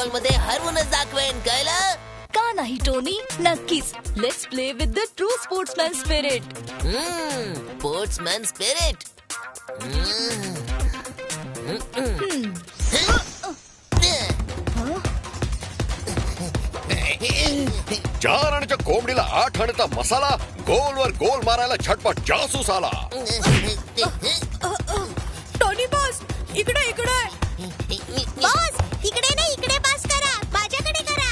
Football मध्ये हरवूनच दाखवेन, कळलं? का नाही टोनी, नक्कीच. Let's play with the true sportsman spirit. Sportsman spirit. चार आण्याच्या कोंबडीला 8 आण्याचा मसाला, गोलवर गोल मारायला झटपट जासूस आला. टोनी बॉस, इकडे इकडे. बॉस, तिकडे नाही, इकडे पास करा, माझ्याकडे करा.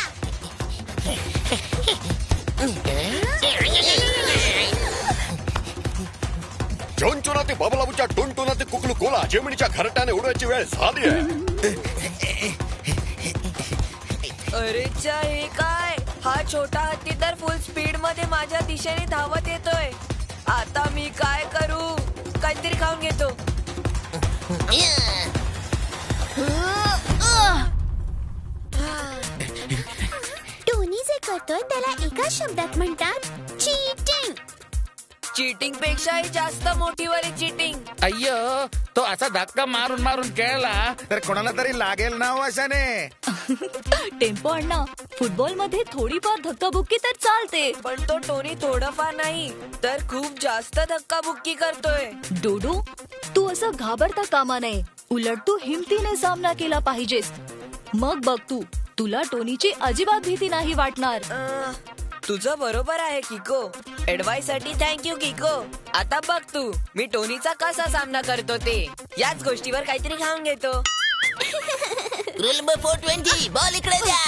चोंचुना ते बबलाबूच्या टुनटुना ते कुकलू कोला जेमिनीच्या घरट्याने उडवायची वेळ झाली आहे. अरे च्या, हे काय? हा छोटा हत्ती तर फुल स्पीड मध्ये माझ्या दिशेने धावत येतोय. आता मी काय करू? काहीतरी खाऊन घेतो. टोनी जे करतोय त्याला एका शब्दात म्हणतात चीटिंग. चीटिंग पेक्षाही जास्त मोठी वाली चीटिंग. अय्यो, तो असा धक्का मारून मारून खेळला तर कोणाला तरी लागेल ना अशाने. टेम्पो अण्णा, फुटबॉल मध्ये थोडीफार धक्काबुक्की तर चालते, पण तो टोनी थोडंफार नाही तर खूप जास्त धक्काबुक्की करतोय. डोडू, तू असं घाबरता कामा नये. उलट तू हिमतीने सामना केला पाहिजेस. मग बघ तू, तुला टोनीची अजिबात भीती नाही वाटणार. तुझं बरोबर आहे किको. एडवाइस साठी थँक्यू किको. आता बघ तू, मी टोनीचा कसा सामना करतो ते. याच गोष्टीवर काहीतरी खाऊन घेतो. रूल नंबर 420, बॉल इकडे द्या.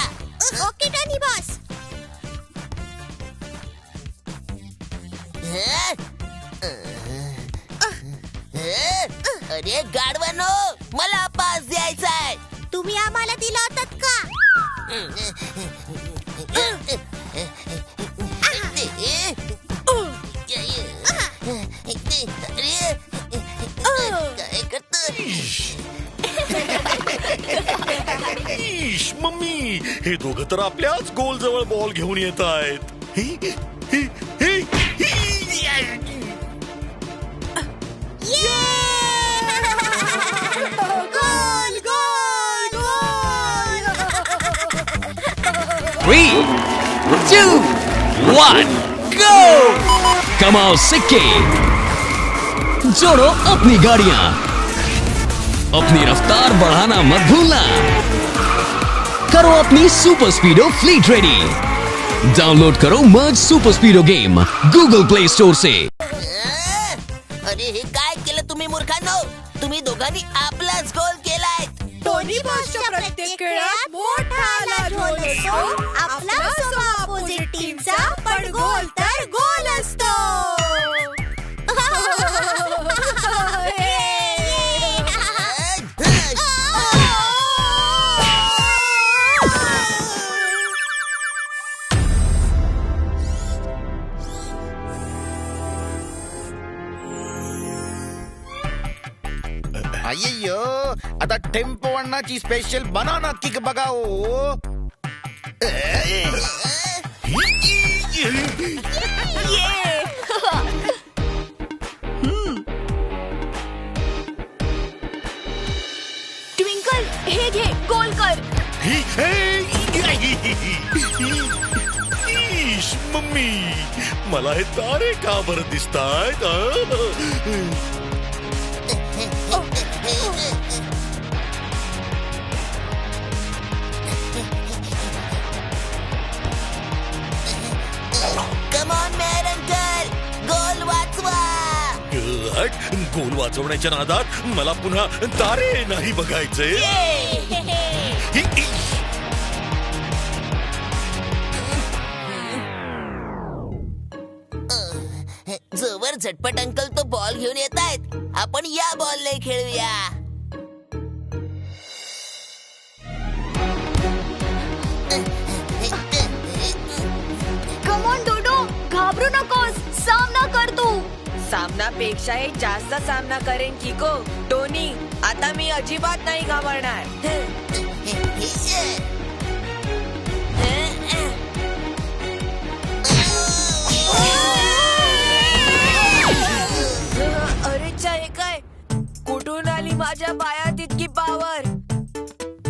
Okay Tony boss. अरे गाढवांनो, मला पास द्यायचाय. तुम्ही आम्हाला दिलं होतं का? काय करतोय? इश, मम्मी, हे दोघं तर आपल्याच गोल जवळ बॉल घेऊन येत आहेत. गोल गोल गोल. 3, 2, 1, go! कमाओ सिक्के, जोड़ो अपनी गाड़ियां, अपनी रफ्तार बढ़ाना मत भूलना. करो अपनी सुपर स्पीडो फ्लीट रेडी. डाउनलोड करो merge super स्पीडो game Google play store से. अरे हे काय केलं तुम्ही मूर्खांनो? तुम्ही दोघांनी आपलाच गोल केलाय. टोनी बॉसच्या प्रत्येक खेळात मोठा गोल असतो. आपला अपोजिट टीमचा पण गोल तर गोल असतो. अय्यो, आता टेम्पो अण्णाची स्पेशल बनाना किक बघाओ. ट्विंकल, हे घे, गोल कर. इश, मम्मी, मला हे तारे का बरं दिसतायत? कम ऑन मॅन अंकल, गोल वाचवा. गोल वाचवण्याच्या नादात मला पुन्हा तारे नाही बघायचे. जोवर झटपट अंकल तो बॉल घेऊन येत आहेत, आपण या बॉलने खेळूया. कम ऑन डोडो, घाबरू नकोस, सामना कर तू. सामनापेक्षाही जास्त सामना करेन किको. टोनी, आता मी अजिबात नाही घाबरणार. अरे च्या, हे काय? कुठून आली माझ्या पायात इतकी पावर?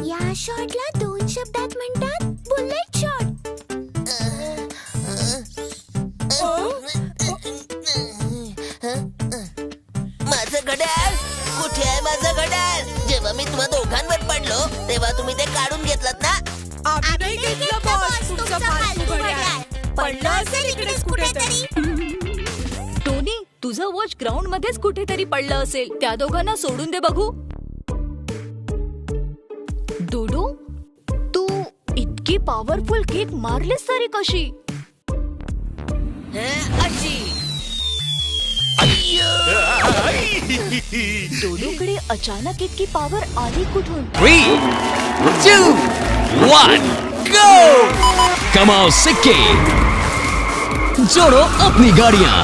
या शॉटला 2 शब्द त्यात म्हणतात बुलेट शॉट. माझं घड्याळ कुठे आहे? माझं घड्याळ जेव्हा मी तुम्हा दोघांवर पडलो तेव्हा तुम्ही ते काढून घेतलं ना. आम्ही नाही घेतलं बॉस तुमचं फालतू घड्याळ. पडलं असेल इकडेच कुठेतरी. टोनी, तुझं वॉच ग्राउंड मध्येच कुठेतरी पडलं असेल. त्या दोघांना सोडून दे बघू. डोडो, तू इतकी पॉवरफुल किक मारलीस तरी कशी? अशी डोडोकडे अचानक इतकी पॉवर आली कुठून? 3, 2, 1, go! कमाओ सिक्के, जोड़ो अपनी गाड़ियां,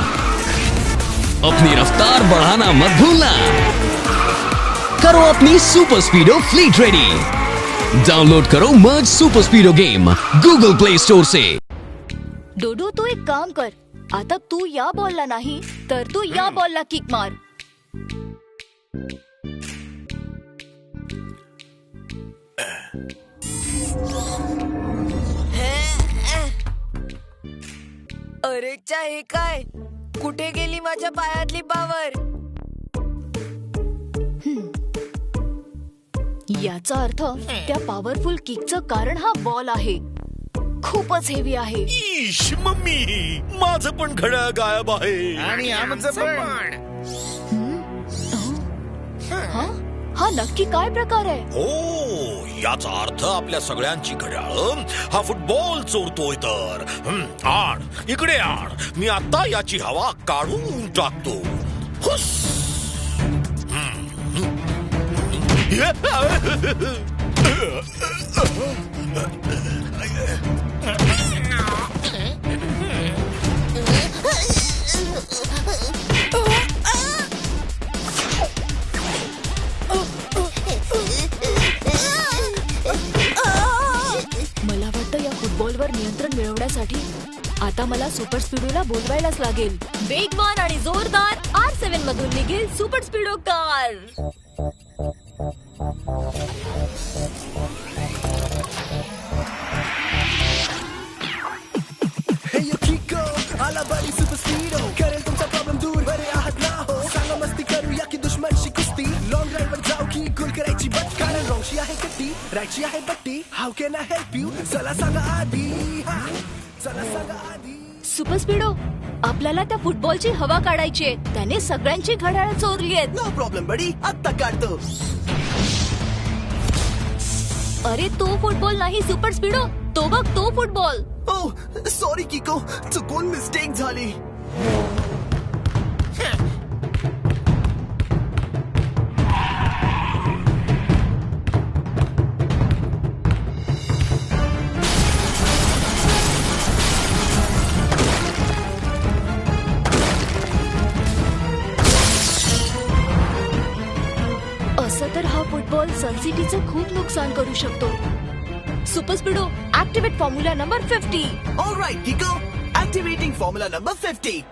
अपनी रफ्तार बढ़ाना मत भूलना, करो अपनी सुपर स्पीडो फ्लीट रेडी. डाउनलोड करो merge super स्पीडो game Google play store से. डोडो, तू एक काम कर. आता तू या बॉलला नाही तर तू या बॉलला किक मार. अरे च्या, हे काय? कुठे गेली माझ्या पायातली पावर? याचा अर्थ त्या पॉवरफुल किकचं कारण हा बॉल आहे. खूपच हेवी आहे. ईश मम्मी, माझं पण घड्याळ गायब आहे. आणि आमचं पण. हा नक्की काय प्रकार आहे? हो, याचा अर्थ आपल्या सगळ्यांची घड्याळ हा फुटबॉल चोरतोय तर. आण, इकडे आण. मी आता याची हवा काढून टाकतो. हुस. मला वाटतं या फुटबॉलवर नियंत्रण मिळवण्यासाठी आता मला सुपर स्पीडोला बोलवायलाच लागेल. वेगवान आणि जोरदार R7 मधून निघेल super स्पीडो car. Hey yo Kiko, आला बारी सुपर स्पीडो. करेल तुमचा प्रॉब्लेम दूर, बरे आहात ना हो. सांगा मस्ती करूया की दुश्मनशी कुस्ती. लॉंग ड्राइव्ह वर जाऊ की गोल करायची बट. कारण रॉंगची आहे कट्टी, राईटची आहे बट्टी. How can I help you? चला सांगा आधी. चला सांगा आधी. सुपर स्पीडो, आपल्याला त्या फुटबॉलची हवा काढायची आहे. त्याने सगळ्यांची घड्याळ चोरली आहेत. नो प्रॉब्लेम बडी, आत्ता काढतो. अरे तो फुटबॉल नाही सुपर स्पीडो, तो बघ तो फुटबॉल. ओ सॉरी किको, चुकून मिस्टेक झाली. असं तर हा फुटबॉल सनसिटीचं खूप नुकसान करू शकतो. Super speedo, activate formula number 50. All right, Kiko. Activating formula number 50.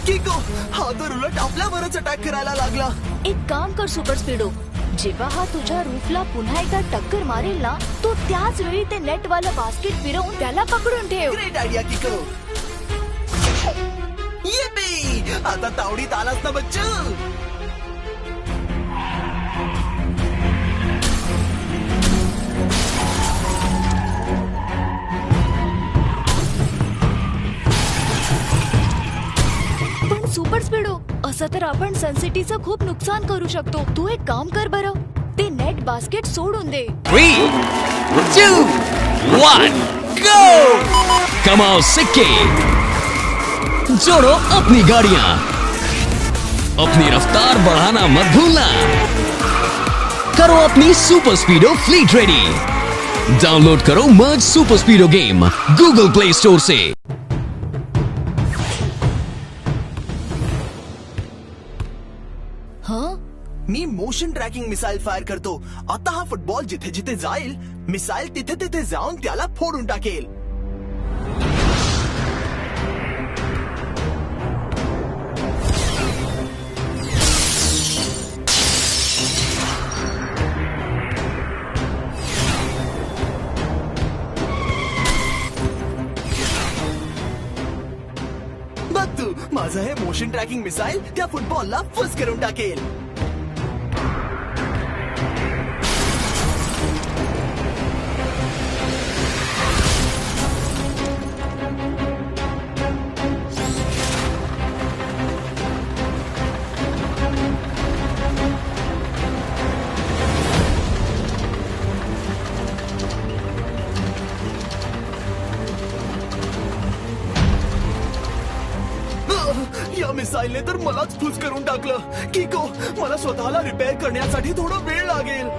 Kiko, हा तर उलट आपल्यावरच अटॅक करायला लागला. एक काम कर सुपर स्पीडो, जेव्हा हा तुझ्या रूफला पुन्हा एकदा टक्कर मारेल ना, तो त्याच वेळी ते नेटवाला बास्केट फिरवून त्याला पकडून ठेव. Great idea किको. येपी, आता तावडीत आलास ना बच्चू. पण सुपर स्पीडो, असं तर आपण सनसिटीचं खूप नुकसान करू शकतो. तू एक काम कर बरं, ते नेट बास्केट सोडून दे. 3, 2, 1, go! कमाओ सिक्के, जोड़ो अपनी गाड़ियां, अपनी रफ्तार बढ़ाना मत भूलना, करो अपनी सुपर स्पीडो फ्लीट रेडी. डाउनलोड करो merge super स्पीडो game Google play store से. मी मोशन ट्रॅकिंग मिसाईल फायर करतो. आता हा फुटबॉल जिथे जिथे जाईल मिसाईल तिथे तिथे जाऊन त्याला फोडून टाकेल. बघ तू, माझं हे मोशन ट्रॅकिंग मिसाईल त्या फुटबॉलला फस करून टाकेल. या मिसाईलने तर मलाच फुस करून टाकलं. किको, मला स्वतःला रिपेअर करण्यासाठी थोडा वेळ लागेल.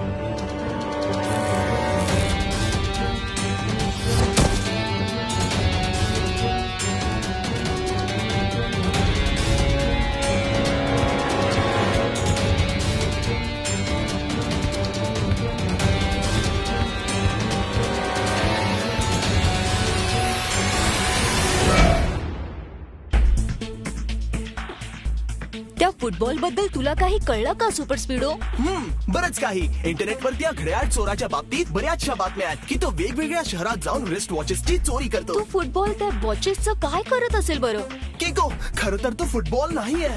त्या फुटबॉल बद्दल तुला काही कळलं का सुपर स्पीडो? बरंच काही. इंटरनेटवरती या घड्याळ चोराच्या बाबतीत बऱ्याचशा बातम्या आहेत की तो वेगवेगळ्या शहरात जाऊन रिस्ट वॉचेसची चोरी करतो. तो फुटबॉल त्या वॉचेसचं काय करत असेल बरं? किको, खरं तर तो फुटबॉल नाहीये.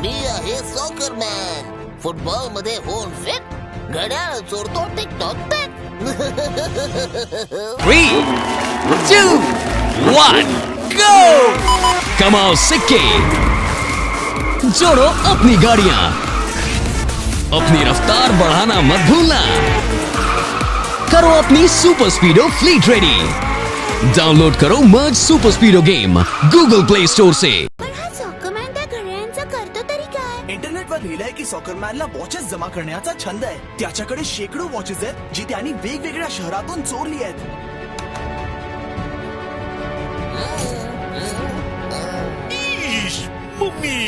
मी आहे सॉकर मॅन. फुटबॉल मध्ये होऊन फिट, घड्याळ चोरतो टिकटॉक टॅक. 3, 2, 1, go! कमाओ सिक्के, जोड़ो अपनी गाड़ियां, अपनी रफ्तार बढ़ाना मत भूलना. करो अपनी सुपर स्पीडो फ्लीट रेडी. डाउनलोड करो merge super स्पीडो game Google play store से. पण हा सॉकरमॅन त्या घड्याळांचा करतो तरी काय? इंटरनेटवर लिहिलंय की सॉकरमॅनला वॉचेस जमा करण्याचा छंद आहे. त्याच्याकडे शेकडो वॉचेस आहेत जी त्यांनी वेगवेगळ्या शहरातून चोरली आहेत. इश, मम्मी,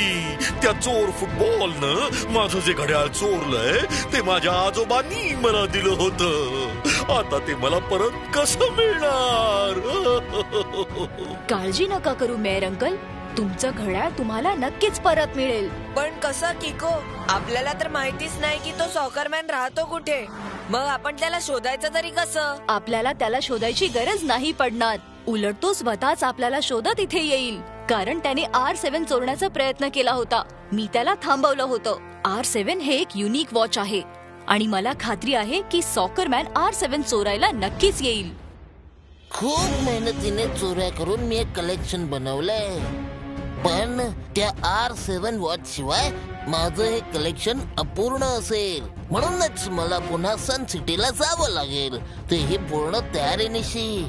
त्या चोर फुटबॉलनं माझं जे घड्याळ चोरलंय ते माझ्या आजोबांनी मला दिलं होतं. आता ते मला परत कसं मिळणार? काळजी नका करू मेयर अंकल, तुमचं घड्याळ तुम्हाला नक्कीच परत मिळेल. पण कसं किको? आपल्याला तर माहितीच नाही की तो सॉकरमॅन राहतो कुठे. मग आपण त्याला शोधायचं तरी कसं? आपल्याला त्याला शोधायची गरज नाही पडणार. उलट तो स्वतःच आपल्याला शोधत इथे येईल. कारण त्याने R7 चोरण्याचा प्रयत्न केला होता. मी त्याला थांबवलं होतं. R7 हे एक युनिक वॉच आहे आणि मला खात्री आहे की सॉकरमॅन R7 चोरायला नक्कीच येईल. खूप मेहनतीने चोऱ्या करून मी एक कलेक्शन बनवलंय. पण त्या R7 वॉच शिवाय माझं हे कलेक्शन अपूर्ण असेल. म्हणूनच मला पुन्हा सन सिटीला जावं लागेल, तेही पूर्ण तयारीनिशी.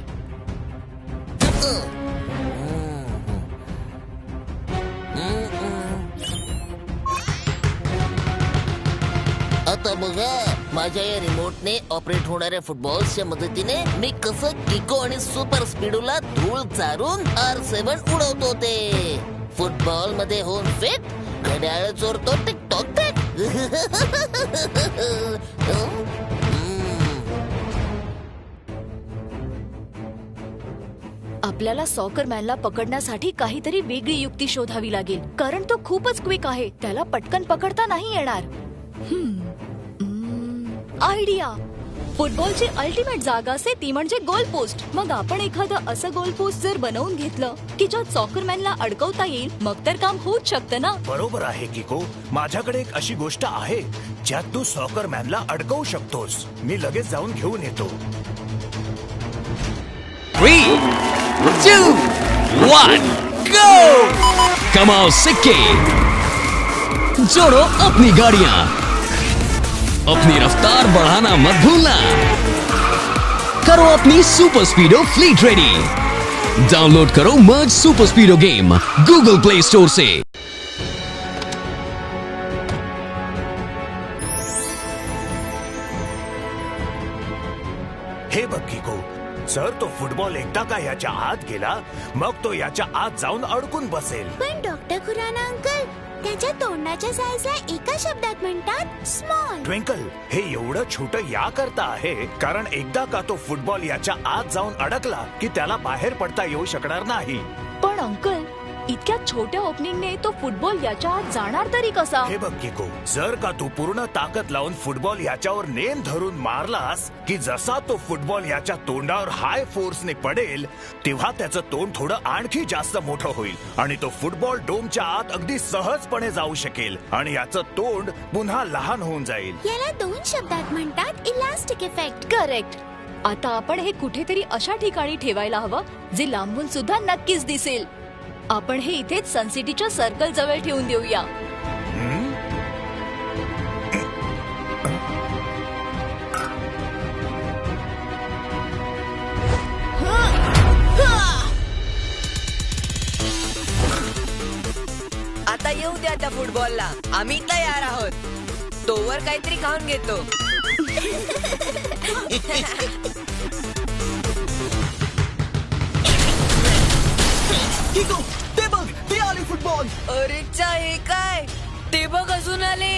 आता बघा, माझ्या या रिमोटने ऑपरेट होणाऱ्या फुटबॉल्सच्या मदतीने मी कसं किको आणि सुपर स्पीडोला धूळ चारून R7 उडवतो. ते फुटबॉल मध्ये होऊन फिट, घड्याळ चोरतो टिकटॉक टॅक. आपल्याला सॉकरमॅनला पकडण्यासाठी काहीतरी वेगळी युक्ती शोधावी लागेल. कारण तो खूपच क्विक आहे, त्याला पटकन पकडता नाही येणार. आयडिया! फुटबॉलची अल्टिमेट जागा असते ती म्हणजे गोल पोस्ट. मग आपण एखादं असं गोल पोस्ट जर बनवून घेतलं की ज्यात सॉकरमॅनला अडकवता येईल, मग तर काम होऊच शकतं ना. बरोबर आहे किको. माझ्याकडे एक अशी गोष्ट आहे ज्यात तू सॉकरमॅनला अडकवू शकतोस. मी लगेच जाऊन घेऊन येतो. 3, 2, 1, go! कमाओ सिक्के, जोड़ो अपनी गाड़ियां, अपनी रफ्तार बढ़ाना मत भूलना. करो अपनी सुपर स्पीडो फ्लीट रेडी. डाउनलोड करो merge super स्पीडो game Google play store से. हे बघ किको, जर तो फुटबॉल एकदा का याच्या आत गेला मग तो याच्या आत जाऊन अडकून बसेल. पण डॉक्टर खुराना अंकल, त्याच्या तोंडाच्या साईजला एका शब्दात म्हणतात स्मॉल. ट्विंकल, हे एवढं छोटं या करता आहे कारण एकदा का तो फुटबॉल याच्या आत जाऊन अडकला की त्याला बाहेर पडता येऊ शकणार नाही. पण अंकल, इतक्या छोट्या ओपनिंगने तो फुटबॉल याच्या आत जाणार तरी कसा? हे बघ किको, जर का तू पूर्ण ताकद लावून फुटबॉल याच्यावर नेम धरून मारलास की जसा तो फुटबॉल याच्या तोंडावर हाय फोर्सने पडेल तेव्हा त्याचं तोंड थोडं आणखी जास्त मोठं होईल आणि तो फुटबॉल डोमच्या आत अगदी सहजपणे जाऊ शकेल आणि याचं तोंड पुन्हा लहान होऊन जाईल. याला 2 शब्दात म्हणतात इलास्टिक इफेक्ट. करेक्ट. आता आपण हे कुठेतरी अशा ठिकाणी ठेवायला हवं जे लांबून सुद्धा नक्कीच दिसेल. आपण हे इथेच सनसिटीच्या सर्कल जवळ ठेवून देऊया. आता येऊ द्या त्या फुटबॉलला. आम्ही तयार आहोत. तोवर काहीतरी खाऊन घेतो. किको, ते बघ, ते आले फुटबॉल. अरे चा, हे काय? ते बघ, अजून आले.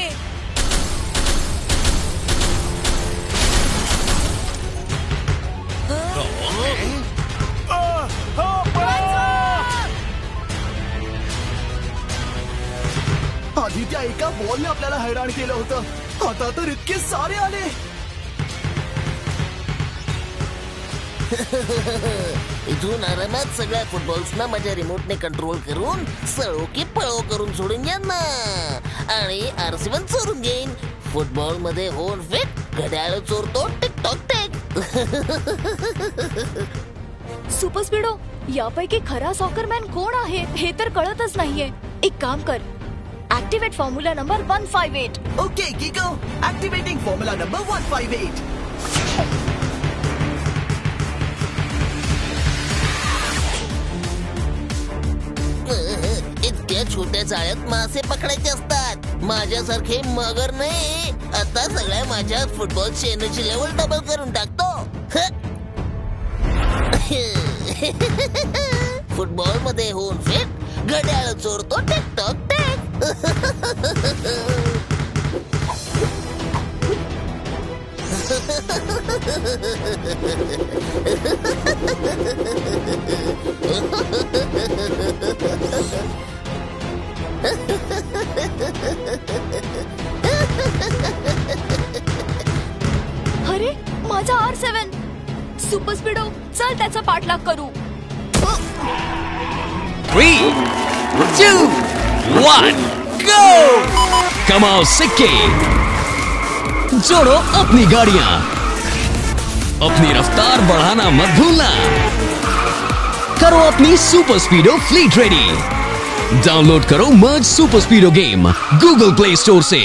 आधी त्या एका बॉलने आपल्याला हैराण केलं होतं, आता तर इतके सारे आले. इथून आरामात सगळ्या फुटबॉल्सना माझ्या रिमोटने कंट्रोल करून सळो की पळो करून सोडून या ना आणि R7 चोरून घेईन. फुटबॉल मध्ये होऊन फिट, घड्याळ चोरतो टिकटॉक टेक. सुपर स्पीडो, यापैकी खरा सॉकरमॅन कोण आहे हे तर कळतच नाहीये. एक काम कर, activate formula number 158. Okay किको, activating formula number 158. इतक्या छोट्या जाळ्यात मासे पकडायचे असतात. माझ्यासारखे मगर नाही. आता सगळ्या माझ्या फुटबॉलची एनर्जी लेवल डबल करून टाकतो. फुटबॉल मध्ये होऊन फिट, घड्याळ चोरतो टिकटॉक टेक. अरे, माझा R7. सुपर स्पीडो, चल त्याचा पाठलाग करू. 3, 2, 1, go! कमाओ सिक्के, जोड़ो अपनी गाड़ियां, अपनी रफ्तार बढ़ाना मत भूलना. करो अपनी सुपर स्पीडो फ्लीट रेडी. डाउनलोड करो merge super स्पीडो game Google play store से.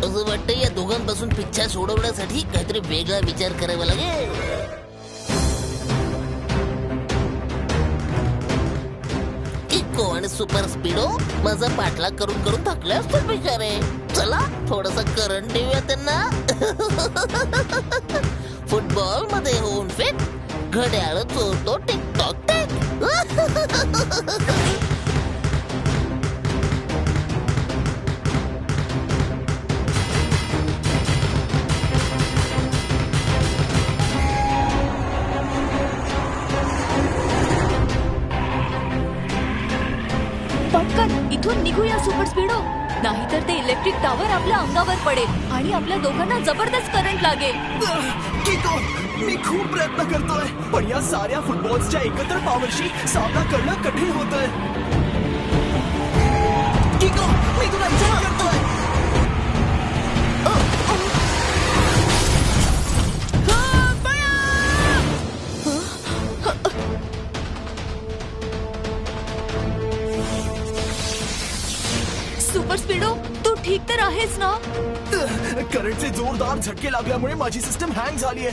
असं वाटतं या दोघांपासून पिच्छा सोडवण्यासाठी काहीतरी वेगळा विचार करावा लागेल. किको आणि सुपर स्पीडो माझा पाठलाग करून करून थकले असतो बिचारे. चला थोडासा करंट देऊया त्यांना. फुटबॉल मध्ये होऊन फिट, घड्याळ चोरतो टिकटॉक टेक. पटकन इथून निघूया सुपर स्पीडो, नाहीतर ते इलेक्ट्रिक टावर आपल्या अंगावर पडेल आणि आपल्या दोघांना जबरदस्त करंट लागेल. किको, मी खूप प्रयत्न करतोय पण या साऱ्या फुटबॉल्सच्या एकत्र पॉवरशी सामना करणं कठीण होतंय. किको, मी तुला इशारा करतोय. सुपर स्पीडो, तू ठीक तर आहेस ना? करंटचे जोरदार झटके लागल्यामुळे माझी सिस्टम हँग झालीये.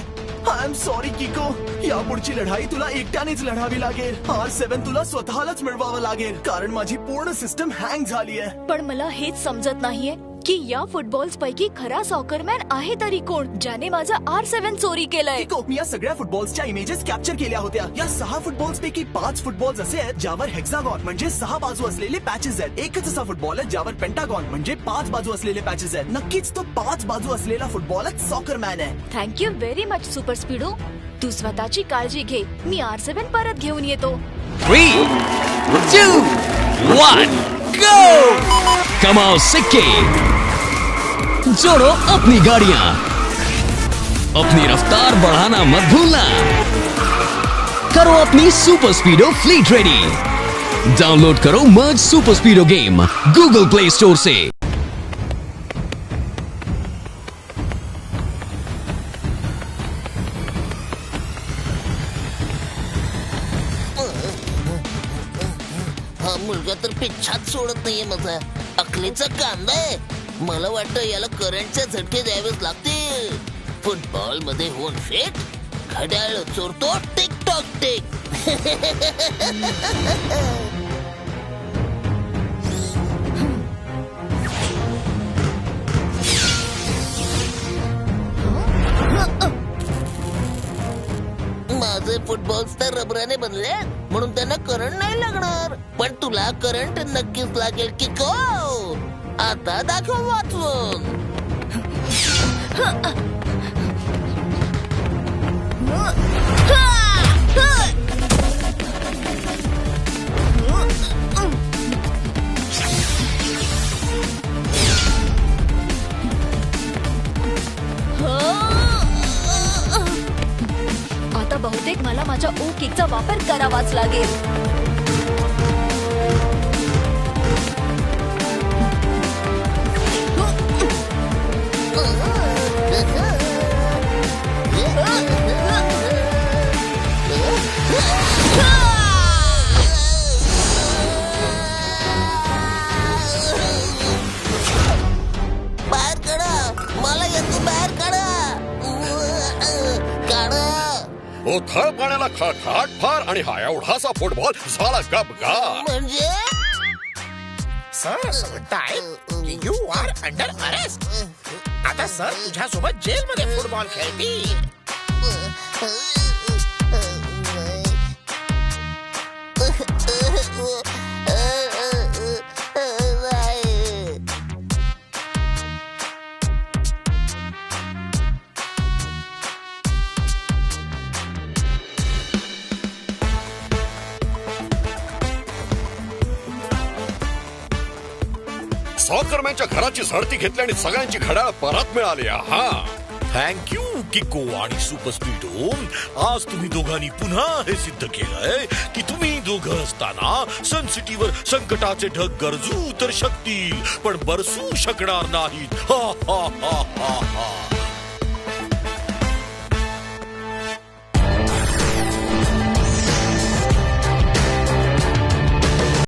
आय एम सॉरी किको, यापुढची लढाई तुला एकट्यानेच लढावी लागेल. R7 तुला स्वतःलाच मिळवावं लागेल, कारण माझी पूर्ण सिस्टम हँग झाली आहे. पण मला हेच समजत नाहीये की या फुटबॉल्स पैकी खरा सॉकरमॅन आहे तरी कोण, ज्याने माझा R7 चोरी केलंय. किको, मी या सगळ्या फुटबॉल्सच्या इमेजेस कॅप्चर केल्या होत्या. या 6 फुटबॉल्स पैकी 5 फुटबॉल्स असे आहेत ज्यावर हेक्सागॉन म्हणजे 6 बाजू असलेले पॅचेस आहेत. एकच असा फुटबॉल आहे ज्यावर पेंटागॉन म्हणजे 5 बाजू असलेले पॅचेस आहेत. नक्कीच तो 5 बाजू असलेला फुटबॉलच सॉकरमॅन आहे. Thank you very much super स्पीडो. तू स्वतःची काळजी घे. मी R7 परत घेऊन येतो. 3, 2, 1, go! कमाओ सिक्के, जोड़ो अपनी गाड़ियां, अपनी रफ्तार बढ़ाना मत भूलना. करो अपनी सुपर स्पीडो फ्लीट रेडी. डाउनलोड करो merge super स्पीडो game Google play store से. हा मुलगा तर पिच्छाच सोडत नाहीये माझा. अकलेचा कांदा आहे. मला वाटतं याला करंटचे झटके द्यावेच लागतील. फुटबॉल मध्ये होऊन फिट, घड्याळ चोरतो टिकटॉक टिक. माझे फुटबॉल्स तर रबराने बनले म्हणून त्यांना करंट नाही लागणार. पण तुला करंट नक्कीच लागेल की को. आता दाखव वाचून. आता बहुतेक मला माझ्या ओ किकचा वापर करावाच लागेल. बाहेर काढा, मला यातून बाहेर काढा. काढा. ओ थळ पाण्याला खळखळाट फार आणि हा एवढासा फुटबॉल झाला गपगार. म्हणजे सर असं म्हणताय यू आर अंडर अरेस्ट. आता सर तुझ्यासोबत जेलमध्ये फुटबॉल खेळतील. सॉकरमॅनच्या घराची झडती घेतली आणि सगळ्यांची घड्याळ परत मिळाली. हा थँक्यू किको आणि सुपर स्पीडो. आज तुम्ही दोघांनी पुन्हा हे सिद्ध केलंय की तुम्ही दोघं असताना सन सिटीवर संकटाचे ढग गरजू तर शकतील पण बरसू शकणार नाहीत. हा हा हा हा.